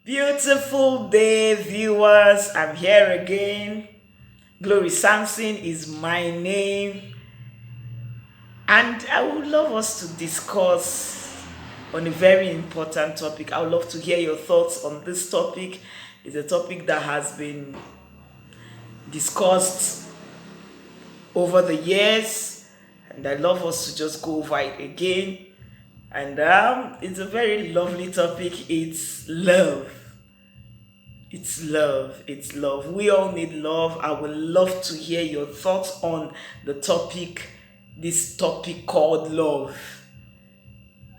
Beautiful day, viewers. I'm here again. Glory Samson is my name, and I would love us to discuss on a very important topic. I would love to hear your thoughts on this topic. It's a topic that has been discussed over the years, and I love us to just go over it again. And it's a very lovely topic. It's love. It's love. It's love. We all need love. I would love to hear your thoughts on the topic, this topic called love.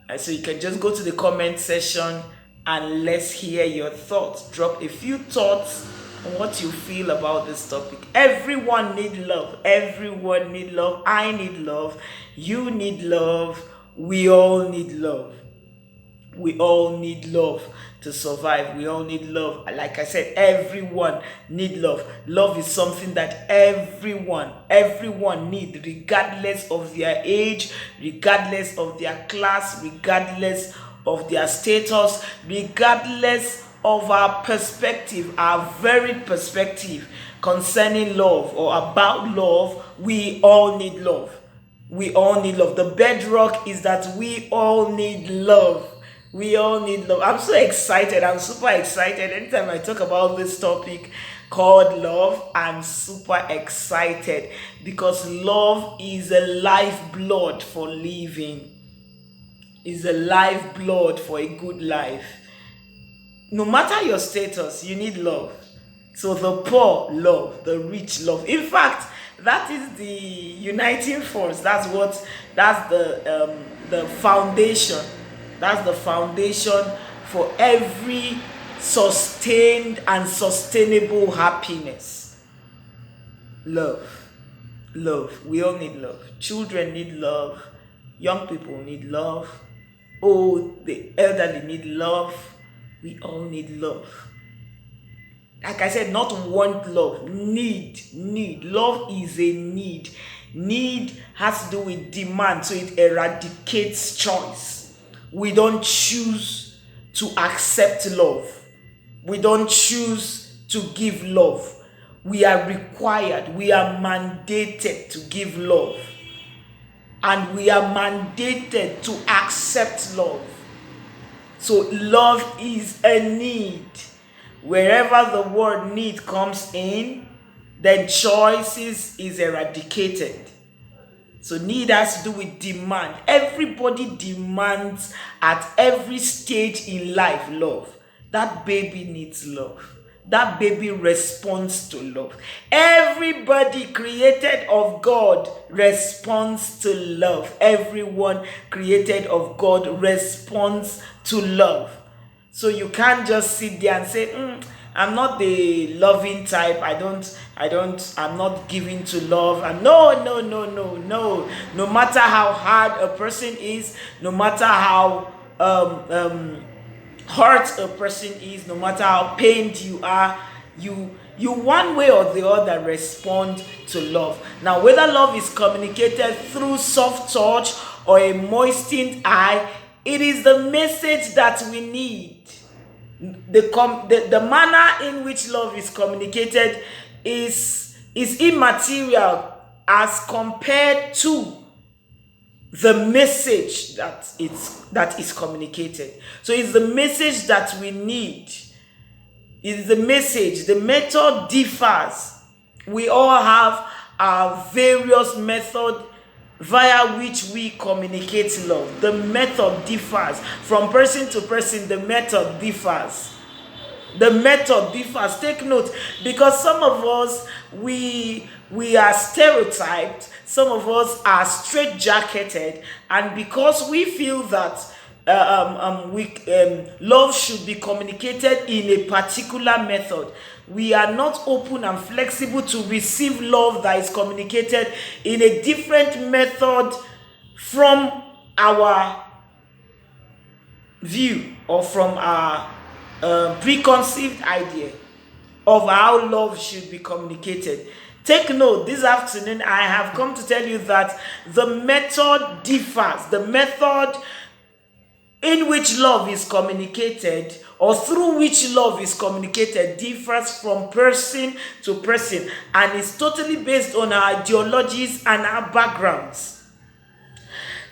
And so you can just go to the comment section and let's hear your thoughts. Drop a few thoughts on what you feel about this topic. Everyone need love. Everyone need love. I need love. You need love. We all need love. We all need love to survive. We all need love. Like I said, everyone need love. Love is something that everyone need, regardless of their age, regardless of their class, regardless of their status, regardless of our perspective, our varied perspective concerning love or about love. We all need love. We all need love. The bedrock is that we all need love. We all need love. I'm so excited. I'm super excited. Anytime I talk about this topic called love, I'm super excited because love is a lifeblood for living. Is a lifeblood for a good life. No matter your status, you need love. So the poor love, the rich love. In fact, that is the uniting force. That's the foundation. That's the foundation for every sustained and sustainable happiness. Love. Love. We all need love. Children need love. Young people need love. The elderly need love. We all need love. Like I said, not want love. Need. Love is a need. Need has to do with demand, so it eradicates choice. We don't choose to accept love. We don't choose to give love. We are required, we are mandated to give love. And we are mandated to accept love. So love is a need. Wherever the word need comes in, then choices is eradicated. So need has to do with demand. Everybody demands at every stage in life love. That baby needs love. That baby responds to love. Everybody created of God responds to love. Everyone created of God responds to love. So you can't just sit there and say, I'm not the loving type. I'm not giving to love. And no. No matter how hard a person is, no matter how hurt a person is, no matter how pained you are, you one way or the other respond to love. Now, whether love is communicated through soft touch or a moistened eye, it is the message that we need. The manner in which love is communicated is immaterial as compared to the message that is communicated. So it's the message that we need. It's the message. The method differs. We all have our various methods via which we communicate love. The method differs. From person to person, the method differs. The method differs. Take note, because some of us, we are stereotyped, some of us are straitjacketed, and because we feel that love should be communicated in a particular method, we are not open and flexible to receive love that is communicated in a different method from our view or from our preconceived idea of how love should be communicated. Take note, this afternoon I have come to tell you that the method differs. The method in which love is communicated or through which love is communicated differs from person to person and is totally based on our ideologies and our backgrounds.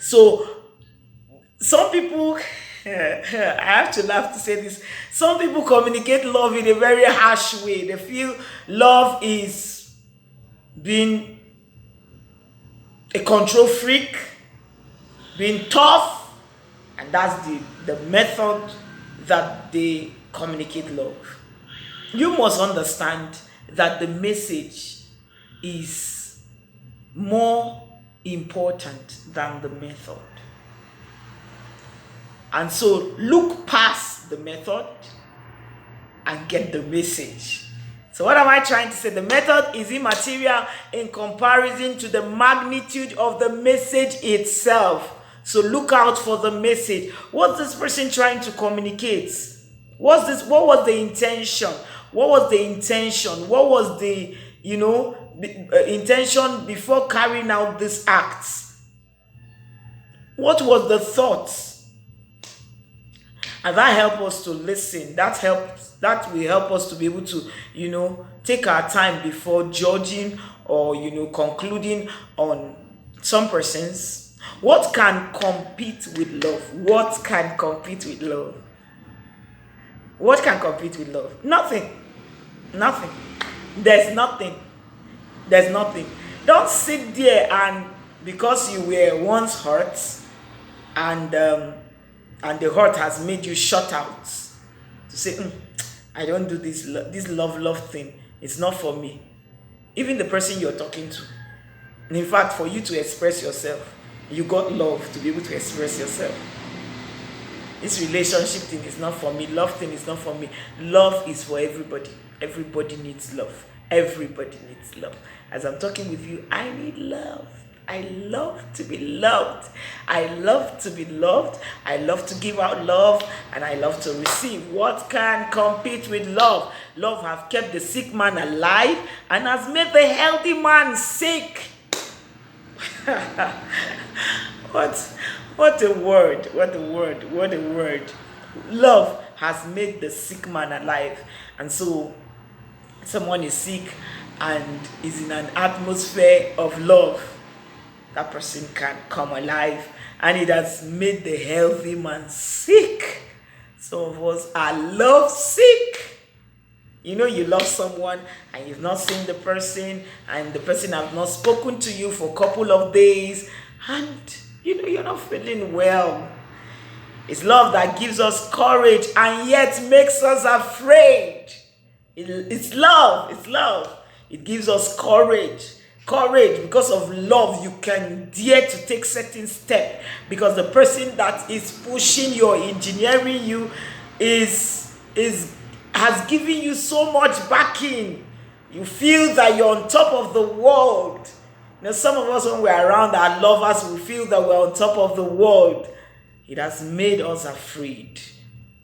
So some people, I have to laugh to say this, some people communicate love in a very harsh way. They feel love is being a control freak, being tough, and that's the method that they communicate love. You must understand that the message is more important than the method. And so look past the method and get the message. So what am I trying to say? The method is immaterial in comparison to the magnitude of the message itself. So look out for the message. What's this person trying to communicate? What was the intention? What was the intention? What was the, intention before carrying out this act? What was the thought? And that helps us to listen. That will help us to be able to, take our time before judging or, concluding on some persons. What can compete with love? What can compete with love? What can compete with love? Nothing. Nothing. There's nothing. There's nothing. Don't sit there and because you were once hurt and the hurt has made you shut out to say, I don't do this love thing. It's not for me. Even the person you're talking to. And in fact, for you to express yourself, you got love to be able to express yourself. This relationship thing is not for me. Love thing is not for me. Love is for everybody. Everybody needs love. Everybody needs love. As I'm talking with you, I need love. I love to be loved. I love to be loved. I love to give out love and I love to receive. What can compete with love? Love has kept the sick man alive and has made the healthy man sick. What a word. What a word. What a word. Love has made the sick man alive. And so someone is sick and is in an atmosphere of love. That person can come alive and it has made the healthy man sick. Some of us are love sick. You love someone and you've not seen the person and the person has not spoken to you for a couple of days and you're not feeling well. It's love that gives us courage and yet makes us afraid. It's love. It's love. It gives us courage. Courage, because of love, you can dare to take certain steps because the person that is pushing you or engineering you has given you so much backing. You feel that you're on top of the world. Some of us, when we're around our lovers, we feel that we're on top of the world. It has made us afraid.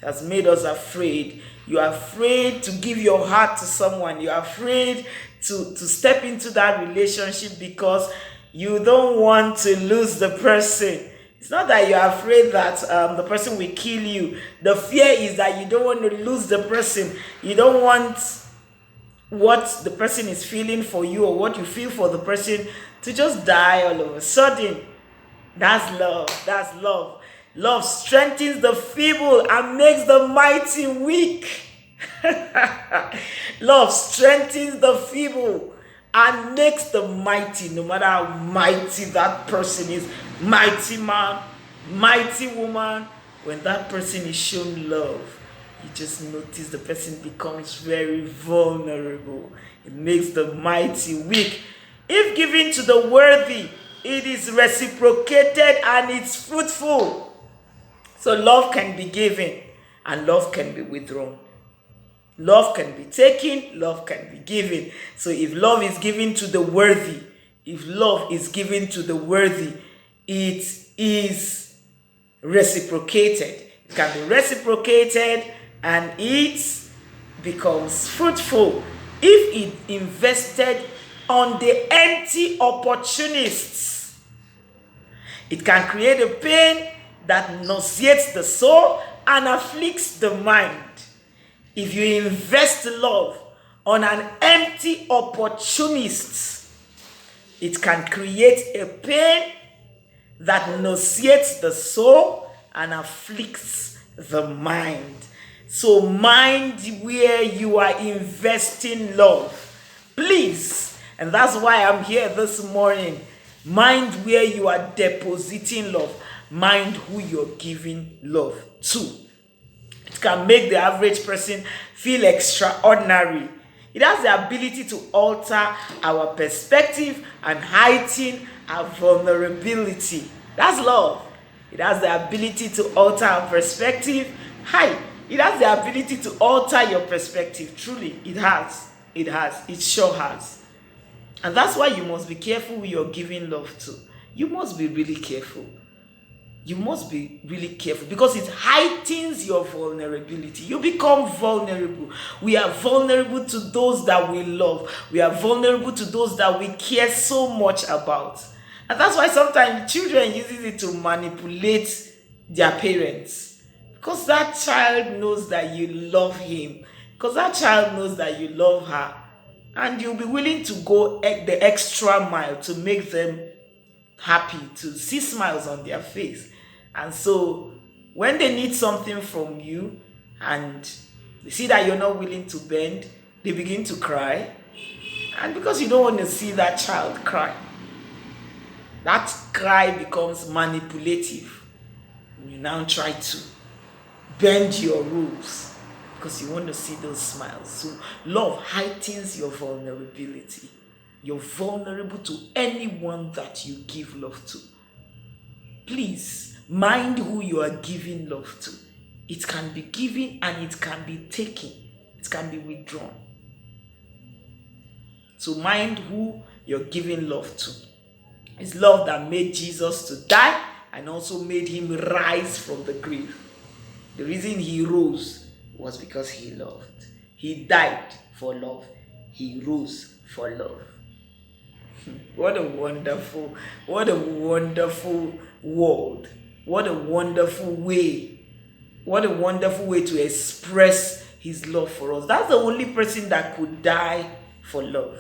It has made us afraid. You're afraid to give your heart to someone. You're afraid to step into that relationship because you don't want to lose the person. It's not that you're afraid that the person will kill you. The fear is that you don't want to lose the person. You don't want what the person is feeling for you or what you feel for the person to just die all of a sudden. That's love. That's love. Love strengthens the feeble and makes the mighty weak. Love strengthens the feeble and makes the mighty, no matter how mighty that person is, mighty man, mighty woman. When that person is shown love, you just notice the person becomes very vulnerable. It makes the mighty weak. If given to the worthy, it is reciprocated and it's fruitful. So love can be given and love can be withdrawn. Love can be taken, love can be given. So if love is given to the worthy, if love is given to the worthy, it is reciprocated. It can be reciprocated and it becomes fruitful. If it invested on the empty opportunists, it can create a pain that nauseates the soul and afflicts the mind. If you invest love on an empty opportunist, it can create a pain that nauseates the soul and afflicts the mind. So mind where you are investing love, please. And that's why I'm here this morning. Mind where you are depositing love. Mind who you're giving love to. It can make the average person feel extraordinary. It has the ability to alter our perspective and heighten our vulnerability. That's love. It has the ability to alter our perspective. It has the ability to alter your perspective. Truly, it has. It has. It sure has. And that's why you must be careful who you're giving love to. You must be really careful. You must be really careful because it heightens your vulnerability. You become vulnerable. We are vulnerable to those that we love. We are vulnerable to those that we care so much about. And that's why sometimes children use it to manipulate their parents. Because that child knows that you love him. Because that child knows that you love her. And you'll be willing to go the extra mile to make them happy, to see smiles on their face. And so when they need something from you and they see that you're not willing to bend, they begin to cry. And because you don't want to see that child cry, that cry becomes manipulative. You now try to bend your rules because you want to see those smiles. So love heightens your vulnerability. You're vulnerable to anyone that you give love to. Please, mind who you are giving love to. It can be given and it can be taken. It can be withdrawn. So mind who you're giving love to. It's love that made Jesus to die and also made him rise from the grave. The reason he rose was because he loved. He died for love. He rose for love. What a wonderful world. What a wonderful way. What a wonderful way to express his love for us. That's the only person that could die for love.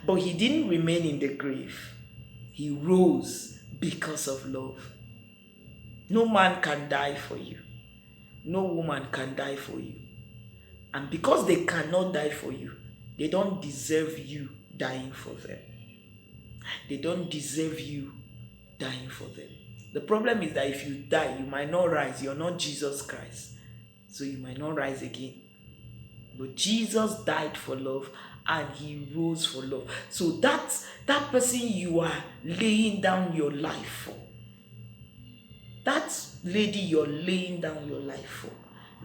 But he didn't remain in the grave. He rose because of love. No man can die for you. No woman can die for you. And because they cannot die for you, they don't deserve you dying for them. They don't deserve you dying for them. The problem is that if you die, you might not rise. You're not Jesus Christ. So you might not rise again. But Jesus died for love and he rose for love. So that person you are laying down your life for, that lady you're laying down your life for,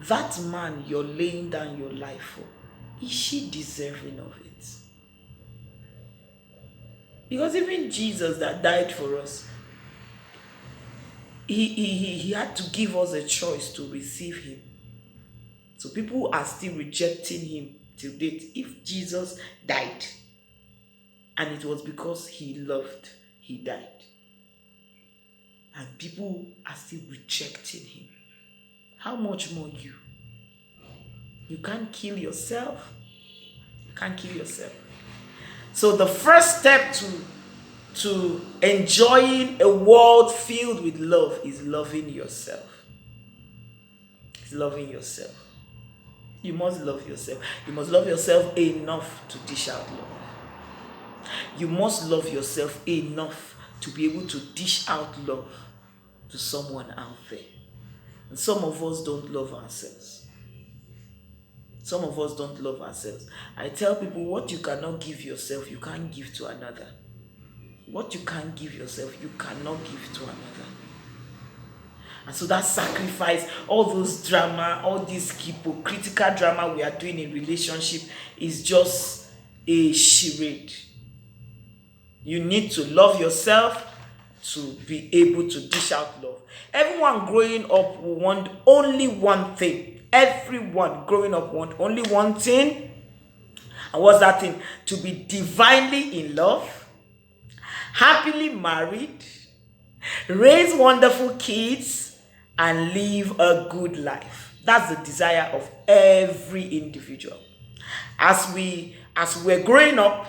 that man you're laying down your life for, is she deserving of it? Because even Jesus that died for us, he had to give us a choice to receive him. So people are still rejecting him till date. If Jesus died and it was because he loved, he died. And people are still rejecting him. How much more you? You can't kill yourself. You can't kill yourself. So the first step to enjoying a world filled with love is loving yourself. It's loving yourself. You must love yourself. You must love yourself enough to dish out love. You must love yourself enough to be able to dish out love to someone out there. And some of us don't love ourselves. Some of us don't love ourselves. I tell people, what you cannot give yourself, you can't give to another. What you can't give yourself, you cannot give to another. And so that sacrifice, all those drama, all this hypocritical drama we are doing in relationship is just a charade. You need to love yourself to be able to dish out love. Everyone growing up will want only one thing. Everyone growing up want only one thing. And what's that thing? To be divinely in love, happily married, raise wonderful kids, and live a good life. That's the desire of every individual. As we're growing up,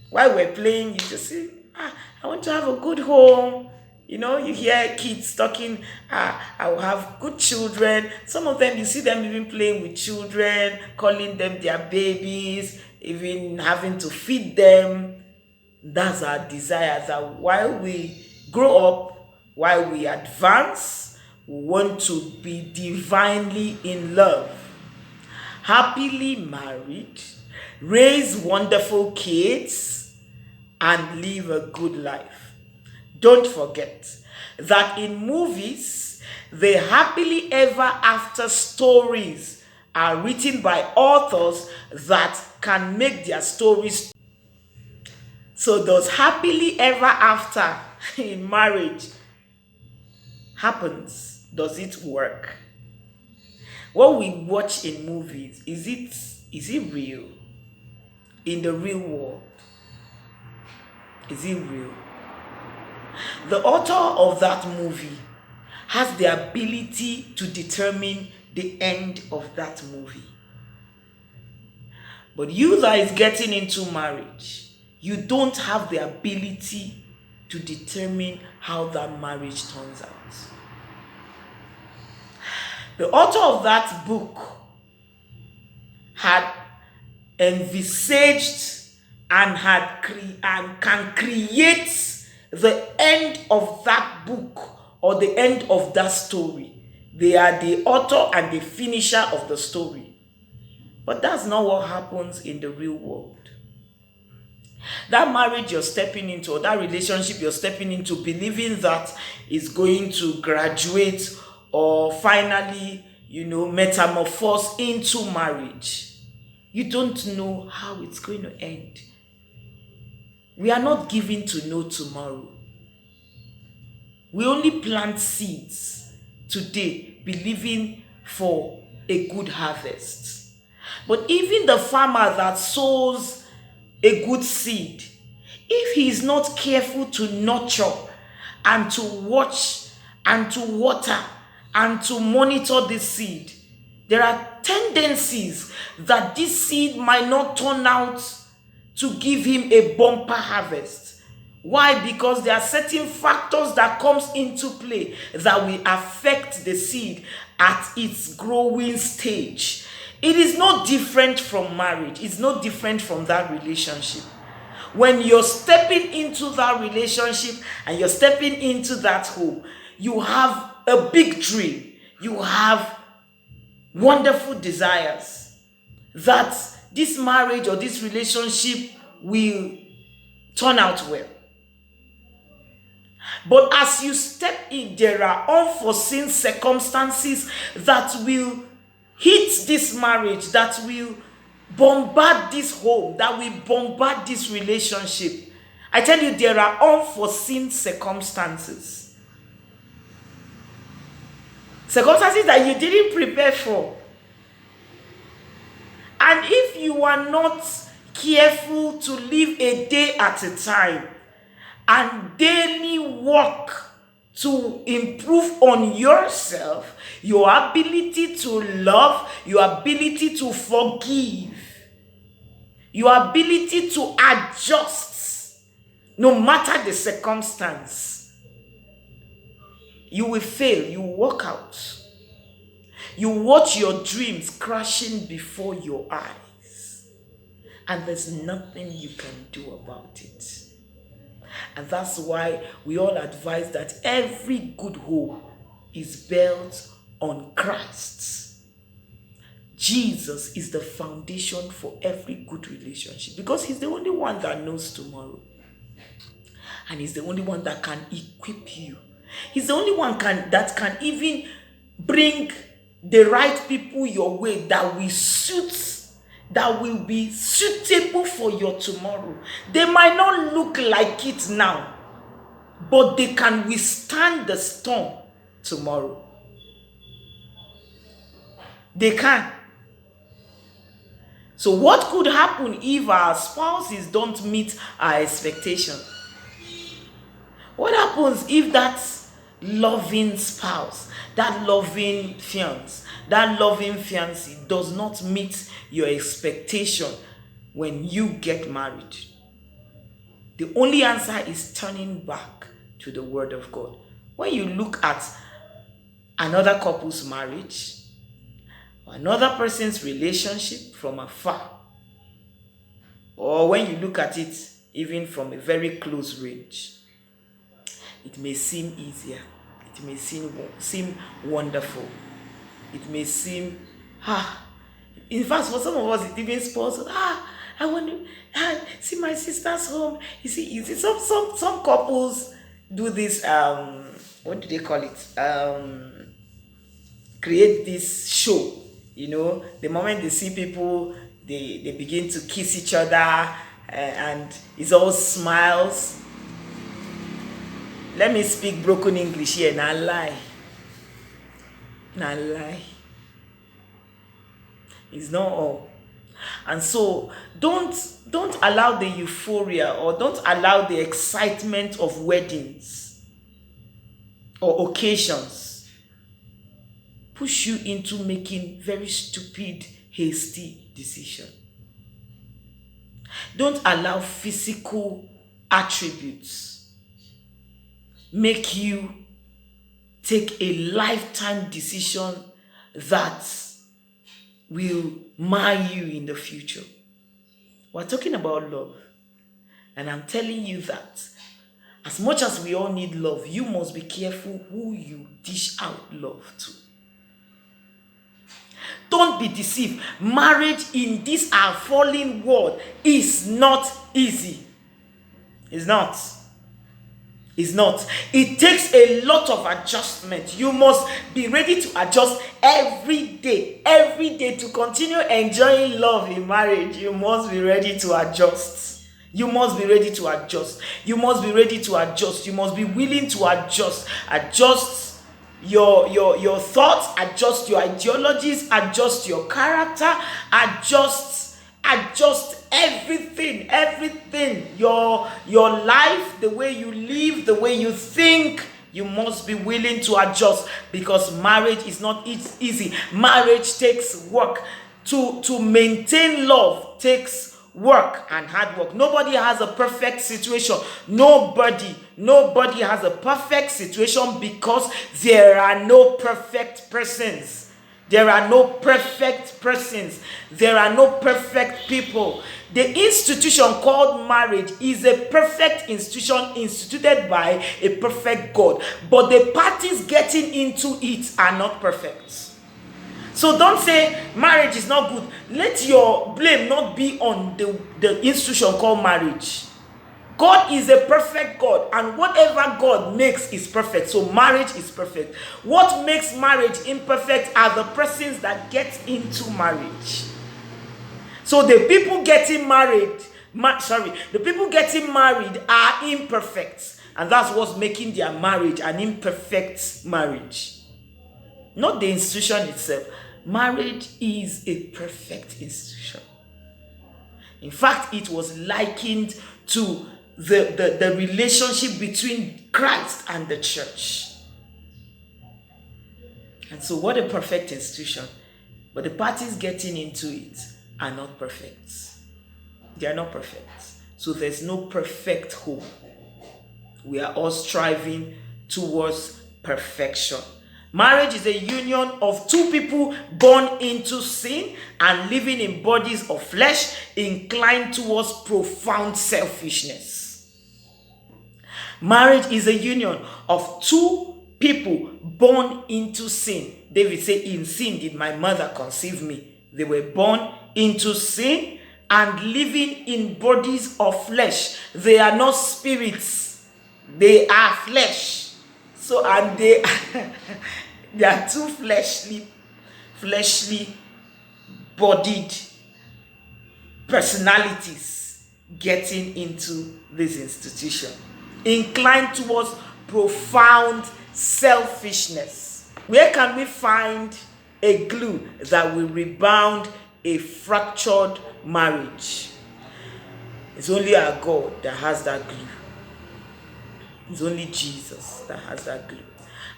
while we're playing, you just say, I want to have a good home. You hear kids talking, I will have good children. Some of them, you see them even playing with children, calling them their babies, even having to feed them. That's our desire, that while we grow up, while we advance, we want to be divinely in love, happily married, raise wonderful kids, and live a good life. Don't forget that in movies, the happily ever after stories are written by authors that can make their stories. So does happily ever after in marriage happens? Does it work? What we watch in movies, is it real? In the real world, is it real? The author of that movie has the ability to determine the end of that movie. But you that is getting into marriage, you don't have the ability to determine how that marriage turns out. The author of that book had envisaged and can create the end of that book or the end of that story. They are the author and the finisher of the story. But that's not what happens in the real world. That marriage you're stepping into, or that relationship you're stepping into, believing that is going to graduate or finally, metamorphose into marriage, you don't know how it's going to end. We are not given to know tomorrow. We only plant seeds today, believing for a good harvest. But even the farmer that sows a good seed, if he is not careful to nurture and to watch and to water and to monitor this seed, there are tendencies that this seed might not turn out to give him a bumper harvest. Why? Because there are certain factors that comes into play that will affect the seed at its growing stage. It is not different from marriage. It's not different from that relationship. When you're stepping into that relationship and you're stepping into that home, you have a big dream. You have wonderful desires that this marriage or this relationship will turn out well. But as you step in, there are unforeseen circumstances that will hit this marriage, that will bombard this home, that will bombard this relationship. I tell you, there are unforeseen circumstances. Circumstances that you didn't prepare for. And if you are not careful to live a day at a time and daily work to improve on yourself, your ability to love, your ability to forgive, your ability to adjust, no matter the circumstance, you will fail, you will walk out. You watch your dreams crashing before your eyes, and there's nothing you can do about it. And that's why we all advise that every good home is built on Christ. Jesus is the foundation for every good relationship, because he's the only one that knows tomorrow. And he's the only one that can equip you. He's the only one that can even bring the right people your way that will be suitable for your tomorrow. They might not look like it now, but they can withstand the storm tomorrow. They can. So what could happen if our spouses don't meet our expectation? What happens if that loving spouse, that loving fiancé does not meet your expectation when you get married, the only answer is turning back to the Word of God. When you look at another couple's marriage or another person's relationship from afar, or when you look at it even from a very close range, it may seem easier, it may seem wonderful, it may seem in fact, for some of us it even spoils. I want to see my sister's home. You see some couples do this, what do they call it, create this show, the moment they see people, they begin to kiss each other, and it's all smiles. Let me speak broken English here. Nah lie. It's not all. And so don't allow the euphoria, or don't allow the excitement of weddings or occasions push you into making very stupid, hasty decisions. Don't allow physical attributes make you take a lifetime decision that will mar you in the future. We're talking about love. And I'm telling you that as much as we all need love, you must be careful who you dish out love to. Don't be deceived. Marriage in this our fallen world is not easy. It's not. It takes a lot of adjustment. You must be ready to adjust every day to continue enjoying love in marriage. You must be ready to adjust. You must be ready to adjust. You must be ready to adjust. You must be willing to adjust. Adjust your thoughts, adjust your ideologies, adjust your character, adjust everything, your life, the way you live, the way you think. You must be willing to adjust, because marriage is not easy. Marriage takes work. To maintain love takes work and hard work. Nobody has a perfect situation. Nobody has a perfect situation, because there are no perfect persons. There are no perfect persons. There are no perfect people. The institution called marriage is a perfect institution instituted by a perfect God. But the parties getting into it are not perfect. So don't say marriage is not good. Let your blame not be on the institution called marriage. God is a perfect God, and whatever God makes is perfect. So marriage is perfect. What makes marriage imperfect are the persons that get into marriage. So the people getting married are imperfect, and that's what's making their marriage an imperfect marriage. Not the institution itself. Marriage is a perfect institution. In fact, it was likened to the relationship between Christ and the church. And so what a perfect institution. But the parties getting into it are not perfect. They are not perfect. So there's no perfect home. We are all striving towards perfection. Marriage is a union of two people born into sin and living in bodies of flesh, inclined towards profound selfishness. Marriage is a union of two people born into sin. David said, in sin did my mother conceive me. They were born into sin and living in bodies of flesh. They are not spirits. They are flesh. So, and they are two fleshly bodied personalities getting into this institution, inclined towards profound selfishness. Where can we find a glue that will rebound a fractured marriage? It's only our God that has that glue. It's only Jesus that has that glue.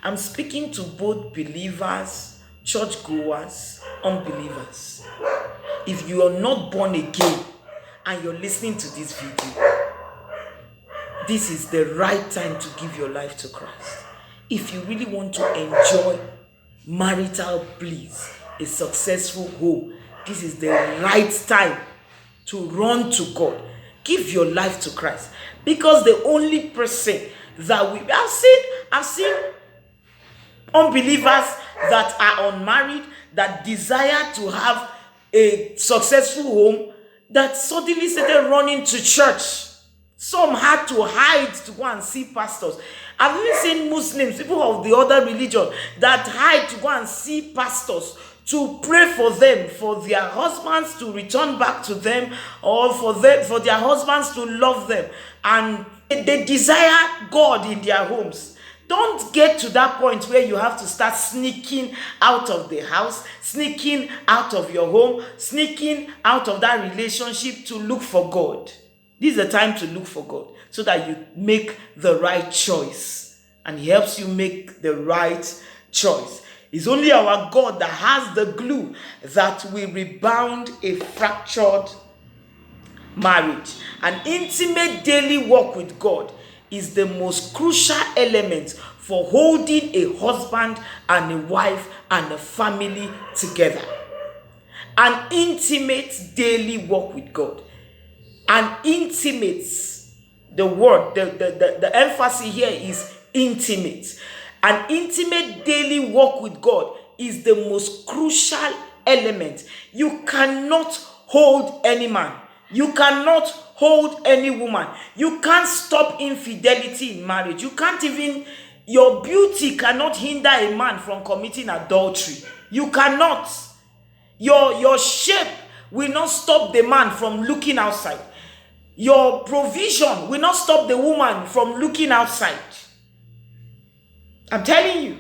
I'm speaking to both believers, churchgoers, unbelievers. If you are not born again and you're listening to this video, this is the right time to give your life to Christ. If you really want to enjoy marital bliss, a successful home, this is the right time to run to God. Give your life to Christ. Because the only person that I've seen unbelievers that are unmarried, that desire to have a successful home, that suddenly started running to church. Some had to hide to go and see pastors. I've even seen Muslims, people of the other religion, that hide to go and see pastors to pray for them, for their husbands to return back to them, or for their husbands to love them. And they desire God in their homes. Don't get to that point where you have to start sneaking out of the house, sneaking out of your home, sneaking out of that relationship to look for God. This is the time to look for God so that you make the right choice. And He helps you make the right choice. It's only our God that has the glue that will rebound a fractured marriage. An intimate daily walk with God is the most crucial element for holding a husband and a wife and a family together. An intimate daily walk with God. An intimate, the word, the emphasis here is intimate. An intimate daily walk with God is the most crucial element. You cannot hold any man. You cannot hold any woman. You can't stop infidelity in marriage. You can't even, your beauty cannot hinder a man from committing adultery. You cannot. Your shape will not stop the man from looking outside. Your provision will not stop the woman from looking outside. I'm telling you.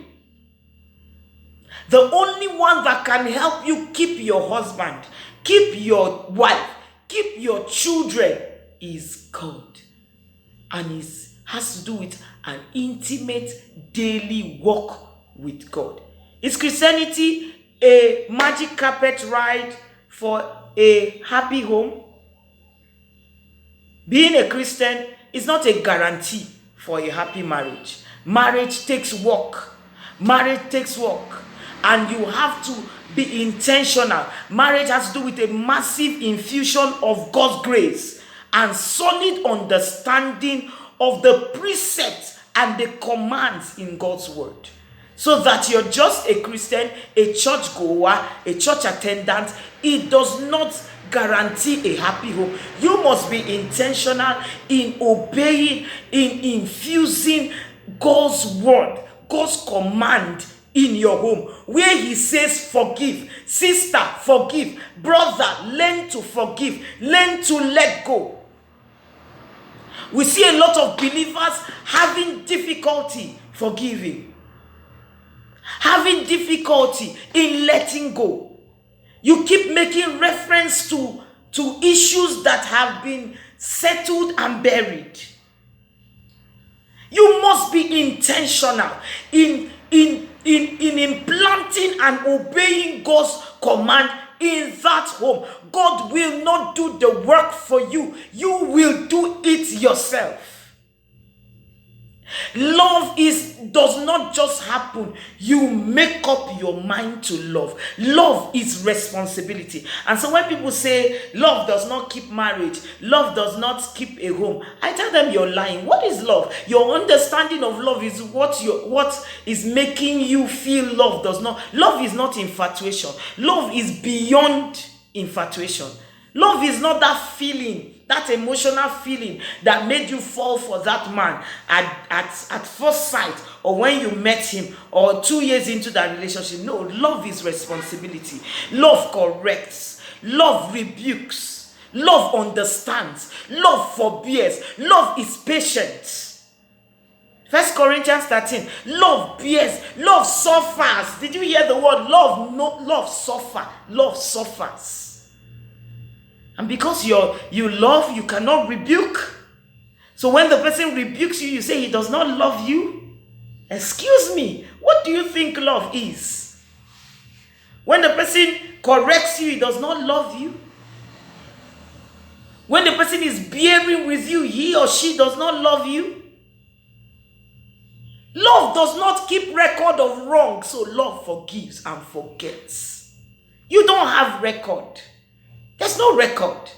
The only one that can help you keep your husband, keep your wife, keep your children is God. And it has to do with an intimate daily walk with God. Is Christianity a magic carpet ride for a happy home? Being a Christian is not a guarantee for a happy marriage. Marriage takes work. Marriage takes work. And you have to be intentional. Marriage has to do with a massive infusion of God's grace and solid understanding of the precepts and the commands in God's word. So that you're just a Christian, a church goer, a church attendant, it does not guarantee a happy home. You must be intentional in obeying, in infusing God's word, God's command in your home, where He says forgive. Sister, forgive. Brother, learn to forgive. Learn to let go. We see a lot of believers having difficulty forgiving, having difficulty in letting go. You keep making reference to issues that have been settled and buried. You must be intentional in implanting and obeying God's command in that home. God will not do the work for you. You will do it yourself. Love does not just happen. You make up your mind to love. Love is responsibility. And so when people say love does not keep marriage, love does not keep a home, I tell them you're lying. What is love? Your understanding of love is what is making you feel love does not. Love is not infatuation. Love is beyond infatuation. Love is not that feeling, that emotional feeling that made you fall for that man at first sight, or when you met him, or 2 years into that relationship. No, love is responsibility. Love corrects. Love rebukes. Love understands. Love forbears. Love is patient. 1 Corinthians 13. Love bears. Love suffers. Did you hear the word love? No, love suffer. Love suffers. And because you love, you cannot rebuke. So when the person rebukes you, you say he does not love you. Excuse me, what do you think love is? When the person corrects you, he does not love you. When the person is bearing with you, he or she does not love you. Love does not keep record of wrong, so love forgives and forgets. You don't have record. There's no record.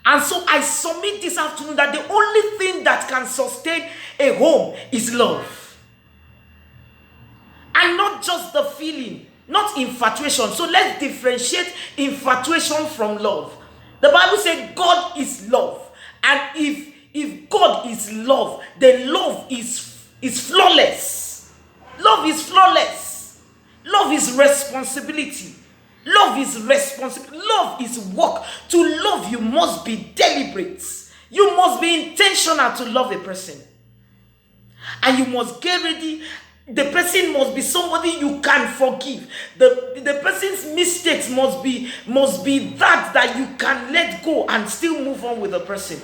And so I submit this afternoon that the only thing that can sustain a home is love. And not just the feeling, not infatuation. So let's differentiate infatuation from love. The Bible says God is love. And if God is love, then love is flawless. Love is flawless. Love is responsibility. Love is responsibility. Love is work. To love, you must be deliberate. You must be intentional to love a person. And you must get ready. The person must be somebody you can forgive. The person's mistakes must be that you can let go and still move on with the person.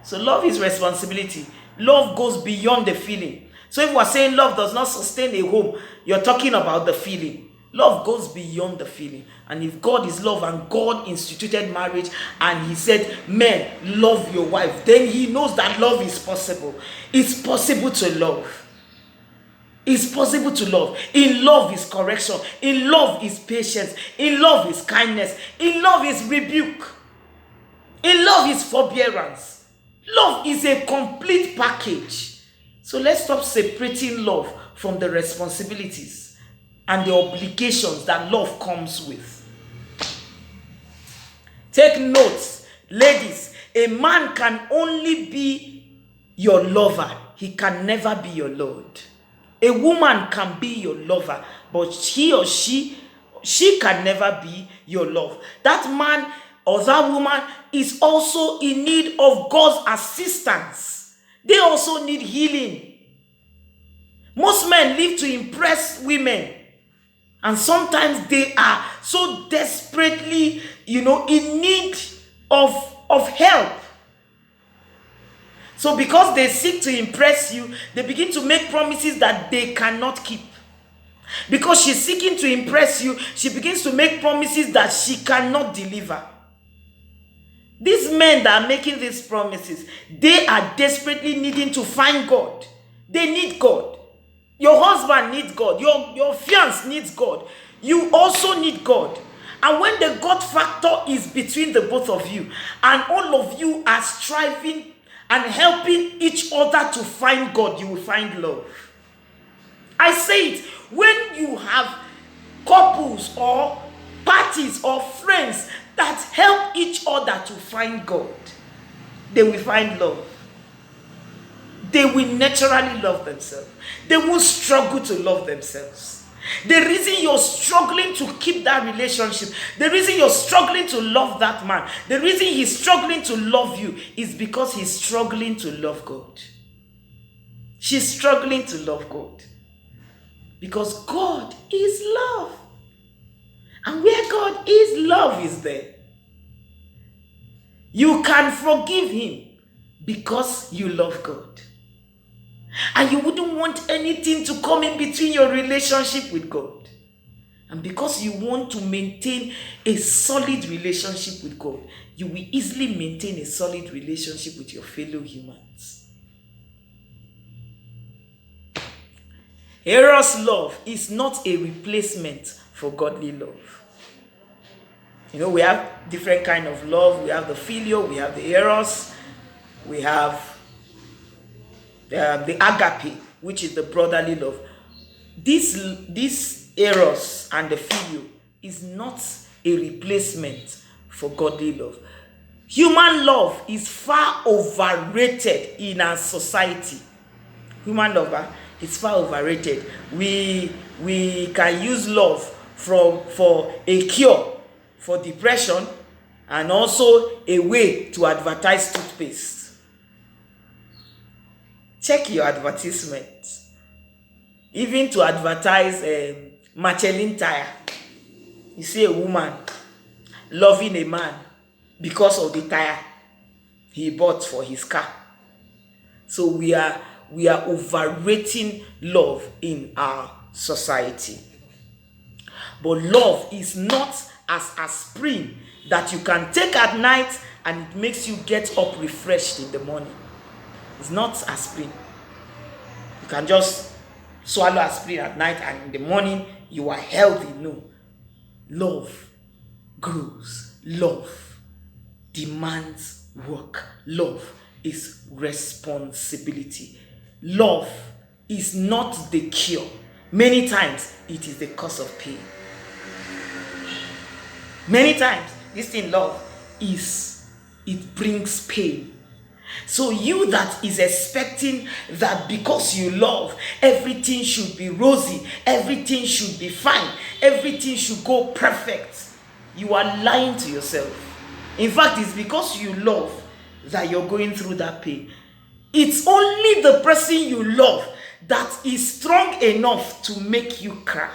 So love is responsibility. Love goes beyond the feeling. So if we're saying love does not sustain a home, you're talking about the feeling. Love goes beyond the feeling. And if God is love and God instituted marriage and he said, men, love your wife, then he knows that love is possible. It's possible to love. It's possible to love. In love is correction. In love is patience. In love is kindness. In love is rebuke. In love is forbearance. Love is a complete package. So let's stop separating love from the responsibilities and the obligations that love comes with. Take notes, ladies. A man can only be your lover. He can never be your Lord. A woman can be your lover, but he or she can never be your love. That man or that woman is also in need of God's assistance. They also need healing. Most men live to impress women. And sometimes they are so desperately, in need of help. So because they seek to impress you, they begin to make promises that they cannot keep. Because she's seeking to impress you, she begins to make promises that she cannot deliver. These men that are making these promises, they are desperately needing to find God. They need God. Your husband needs God. Your fiancé needs God. You also need God. And when the God factor is between the both of you, and all of you are striving and helping each other to find God, you will find love. I say it, when you have couples or parties or friends that help each other to find God, they will find love. They will naturally love themselves. They won't struggle to love themselves. The reason you're struggling to keep that relationship, the reason you're struggling to love that man, the reason he's struggling to love you is because he's struggling to love God. She's struggling to love God. Because God is love. And where God is, love is there. You can forgive him because you love God. And you wouldn't want anything to come in between your relationship with God. And because you want to maintain a solid relationship with God, you will easily maintain a solid relationship with your fellow humans. Eros love is not a replacement for godly love. We have different kind of love. We have the filial, we have the eros, we have the agape, which is the brotherly love. This eros and the filial is not a replacement for godly love. Human love is far overrated in our society. Human love is far overrated. We can use love for a cure for depression and also a way to advertise toothpaste. Check your advertisements. Even to advertise Michelin tire. You see a woman loving a man because of the tire he bought for his car. So we are we are overrating love in our society. But love is not as aspirin that you can take at night and it makes you get up refreshed in the morning. It's not aspirin. You can just swallow aspirin at night and in the morning you are healthy. No. Love grows. Love demands work. Love is responsibility. Love is not the cure. Many times it is the cause of pain. Many times this thing love it brings pain. So you that is expecting that because you love, everything should be rosy, everything should be fine, everything should go perfect, you are lying to yourself. In fact, it's because you love that you're going through that pain. It's only the person you love that is strong enough to make you cry.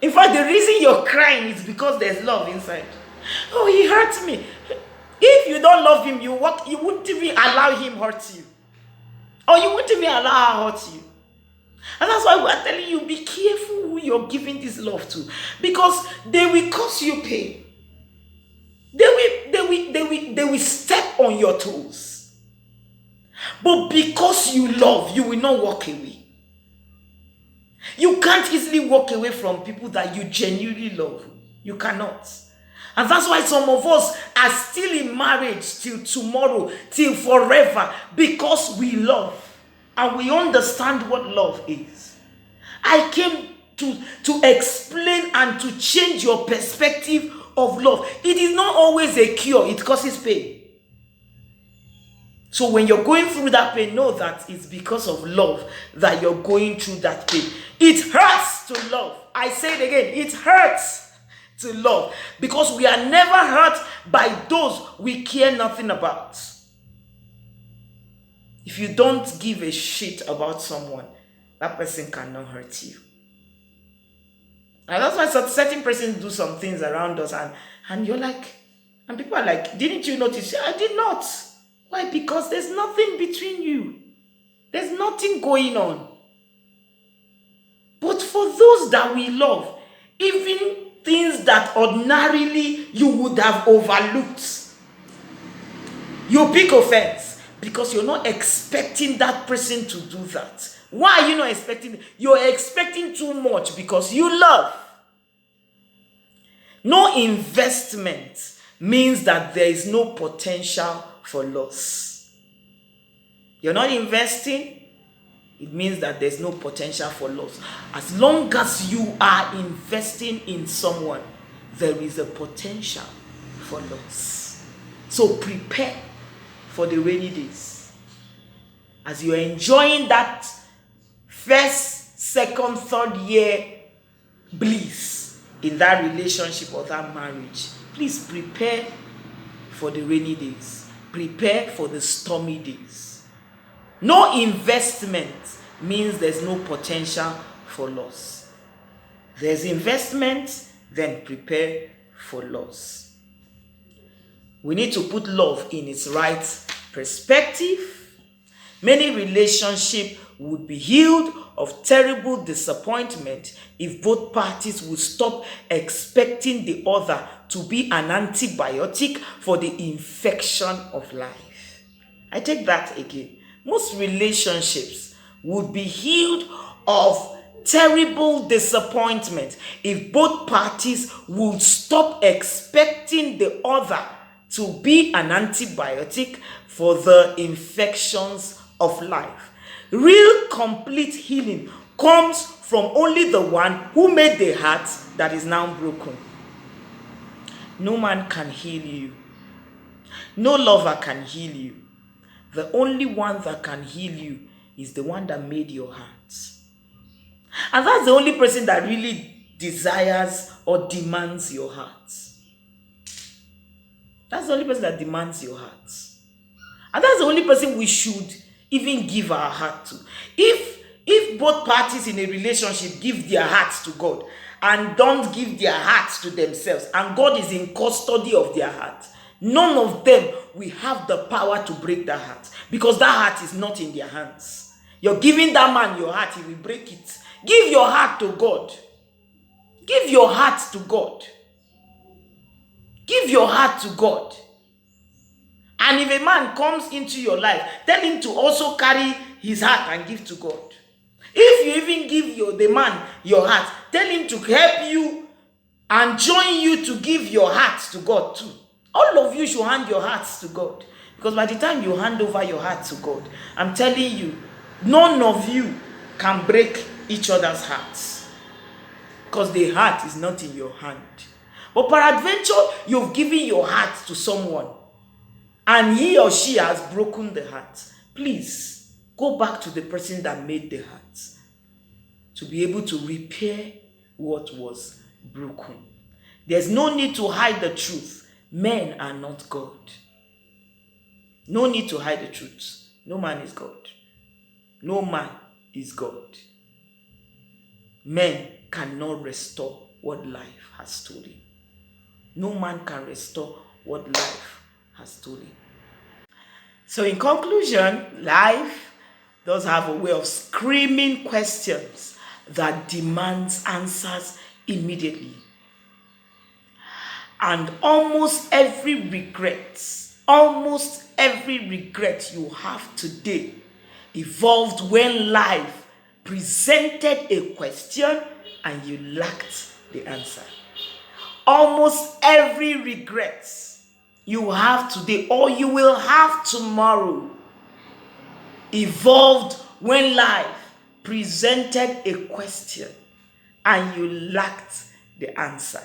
In fact, the reason you're crying is because there's love inside. Oh, he hurt me. If you don't love him, you wouldn't even allow him hurt you. Or you wouldn't even allow her hurt you. And that's why we're telling you, be careful who you're giving this love to. Because they will cause you pain. They will step on your toes. But because you love, you will not walk away. You can't easily walk away from people that you genuinely love. You cannot. And that's why some of us are still in marriage till tomorrow, till forever, because we love and we understand what love is. I came to explain and to change your perspective of love. It is not always a cure, it causes pain. So when you're going through that pain, know that it's because of love that you're going through that pain. It hurts to love. I say it again, it hurts to love, because we are never hurt by those we care nothing about. If you don't give a shit about someone, that person cannot hurt you. And that's why certain persons do some things around us and you're like, and people are like, didn't you notice? I did not. Why? Because there's nothing between you. There's nothing going on. But for those that we love, even things that ordinarily you would have overlooked, you pick offense because you're not expecting that person to do that. Why are you not expecting? You're expecting too much because you love. No investment means that there is no potential for loss. You're not investing, it means that there's no potential for loss. As long as you are investing in someone, there is a potential for loss. So prepare for the rainy days. As you're enjoying that first, second, third year bliss in that relationship or that marriage, please prepare for the rainy days. Prepare for the stormy days. No investment means there's no potential for loss. There's investment, then prepare for loss. We need to put love in its right perspective. Many relationships would be healed of terrible disappointment if both parties would stop expecting the other to be an antibiotic for the infection of life. I take that again. Most relationships would be healed of terrible disappointment if both parties would stop expecting the other to be an antibiotic for the infections of life. Real complete healing comes from only the one who made the heart that is now broken. No man can heal you. No lover can heal you. The only one that can heal you is the one that made your heart. And that's the only person that really desires or demands your heart. That's the only person that demands your heart. And that's the only person we should even give our heart to. If both parties in a relationship give their hearts to God and don't give their hearts to themselves, and God is in custody of their heart, none of them will have the power to break that heart, because that heart is not in their hands. You're giving that man your heart, he will break it. Give your heart to God. Give your heart to God. Give your heart to God. And if a man comes into your life, tell him to also carry his heart and give to God. If you even give the man your heart, tell him to help you and join you to give your heart to God too. All of you should hand your hearts to God. Because by the time you hand over your heart to God, I'm telling you, none of you can break each other's hearts. Because the heart is not in your hand. But peradventure, you've given your heart to someone, and he or she has broken the heart. Please, go back to the person that made the heart to be able to repair what was broken. There's no need to hide the truth. Men are not God. No need to hide the truth. No man is God. No man is God. Men cannot restore what life has stolen. No man can restore what life has stolen. So in conclusion, life does have a way of screaming questions that demands answers immediately. And almost every regret you have today evolved when life presented a question and you lacked the answer. Almost every regret you have today or you will have tomorrow evolved when life presented a question and you lacked the answer.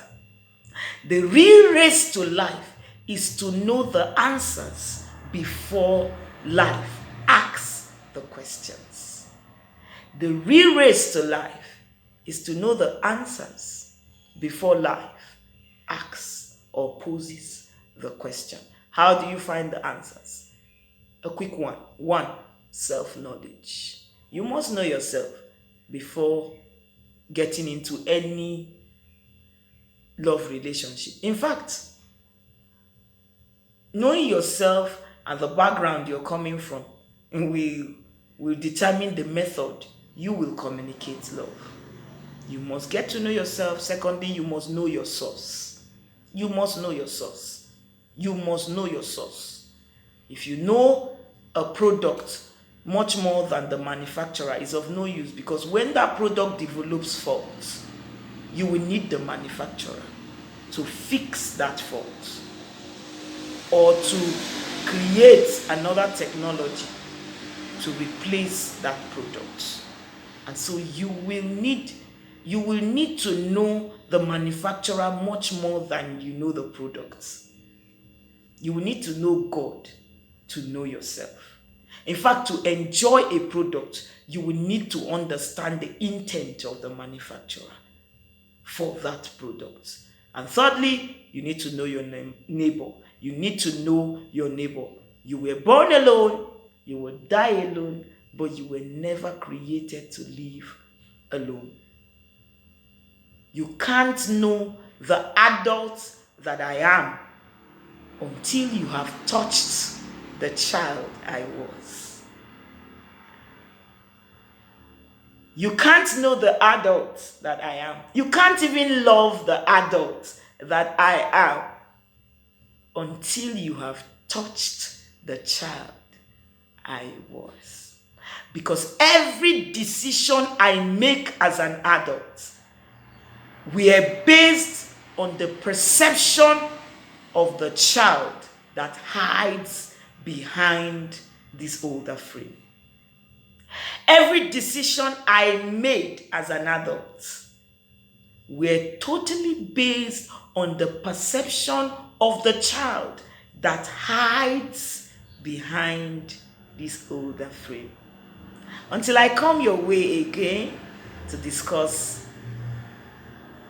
The real race to life is to know the answers before life asks the questions. The real race to life is to know the answers before life asks or poses the question. How do you find the answers? A quick one. One, self-knowledge. You must know yourself before getting into any love relationship. In fact, knowing yourself and the background you're coming from will determine the method you will communicate love. You must get to know yourself. Secondly, you must know your source. You must know your source. You must know your source. If you know a product much more than the manufacturer, is of no use, because when that product develops faults, you will need the manufacturer to fix that fault or to create another technology to replace that product. And so you will need to know the manufacturer much more than you know the products. You will need to know God to know yourself. In fact, to enjoy a product, you will need to understand the intent of the manufacturer for that product. And thirdly, you need to know your neighbor. You need to know your neighbor. You were born alone, you will die alone, but you were never created to live alone. You can't know the adult that I am until you have touched the child I was. You can't know the adult that I am. You can't even love the adult that I am until you have touched the child I was. Because every decision I make as an adult were based on the perception of the child that hides behind this older frame. Every decision I made as an adult were totally based on the perception of the child that hides behind this older frame. Until I come your way again to discuss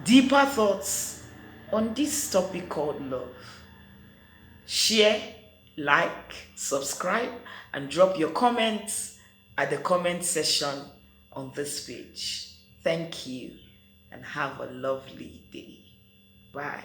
deeper thoughts on this topic called love, share, like, subscribe, and drop your comments at the comment section on this page. Thank you and have a lovely day. Bye.